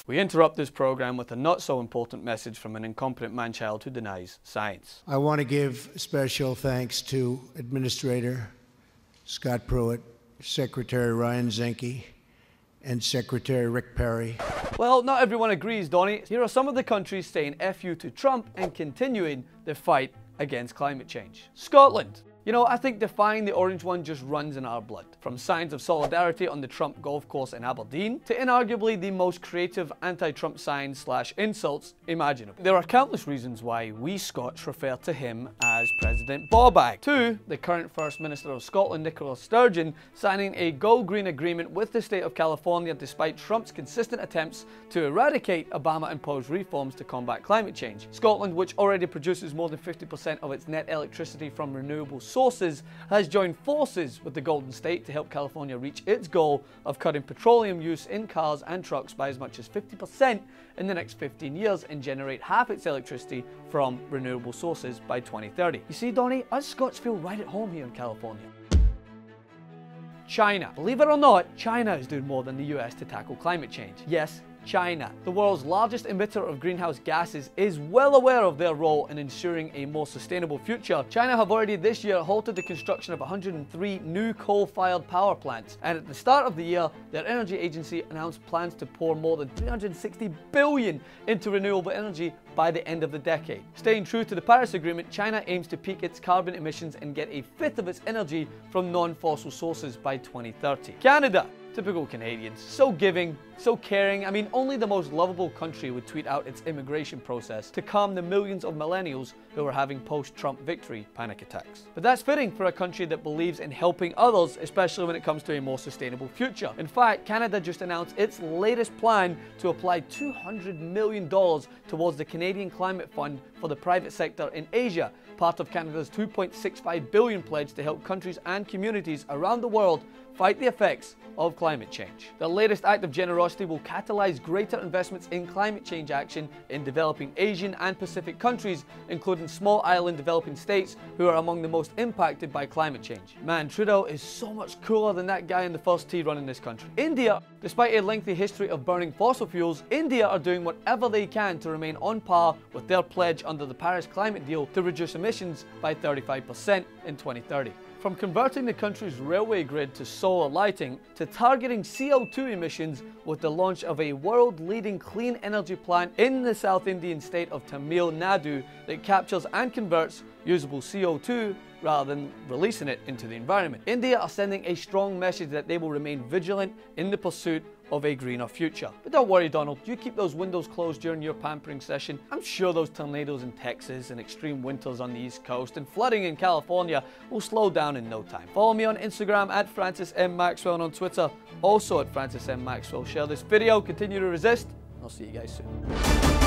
We interrupt this program with a not so important message from an incompetent man-child who denies science. I want to give special thanks to Administrator Scott Pruitt, Secretary Ryan Zinke, and Secretary Rick Perry. Well, not everyone agrees, Donnie. Here are some of the countries saying F you to Trump and continuing the fight against climate change. Scotland. You know, I think defying the orange one just runs in our blood. From signs of solidarity on the Trump golf course in Aberdeen to inarguably the most creative anti-Trump signs / insults imaginable. There are countless reasons why we Scots refer to him as President Bawbag. To the current First Minister of Scotland, Nicola Sturgeon, signing a Go Green agreement with the state of California despite Trump's consistent attempts to eradicate Obama-imposed reforms to combat climate change. Scotland, which already produces more than 50% of its net electricity from renewable sources, has joined forces with the Golden State to help California reach its goal of cutting petroleum use in cars and trucks by as much as 50% in the next 15 years and generate half its electricity from renewable sources by 2030. You see, Donnie, us Scots feel right at home here in California. China. Believe it or not, China is doing more than the US to tackle climate change. Yes, China, the world's largest emitter of greenhouse gases, is well aware of their role in ensuring a more sustainable future. China have already this year halted the construction of 103 new coal-fired power plants, and at the start of the year, their energy agency announced plans to pour more than $360 billion into renewable energy by the end of the decade. Staying true to the Paris Agreement, China aims to peak its carbon emissions and get a fifth of its energy from non-fossil sources by 2030. Canada. Typical Canadians. So giving, so caring. I mean, only the most lovable country would tweet out its immigration process to calm the millions of millennials who are having post-Trump victory panic attacks. But that's fitting for a country that believes in helping others, especially when it comes to a more sustainable future. In fact, Canada just announced its latest plan to apply $200 million towards the Canadian Climate Fund for the private sector in Asia, part of Canada's $2.65 billion pledge to help countries and communities around the world fight the effects of climate change. The latest act of generosity will catalyze greater investments in climate change action in developing Asian and Pacific countries, including small island developing states who are among the most impacted by climate change. Man, Trudeau is so much cooler than that guy in the first tee running this country. India, despite a lengthy history of burning fossil fuels, India are doing whatever they can to remain on par with their pledge under the Paris Climate Deal to reduce emissions by 35% in 2030. From converting the country's railway grid to solar lighting, to targeting CO2 emissions with the launch of a world-leading clean energy plant in the South Indian state of Tamil Nadu that captures and converts usable CO2 rather than releasing it into the environment. India are sending a strong message that they will remain vigilant in the pursuit of a greener future. But don't worry, Donald, you keep those windows closed during your pampering session. I'm sure those tornadoes in Texas and extreme winters on the East Coast and flooding in California will slow down in no time. Follow me on Instagram at Francis M. Maxwell and on Twitter, also at Francis M. Maxwell. Share this video, continue to resist, and I'll see you guys soon.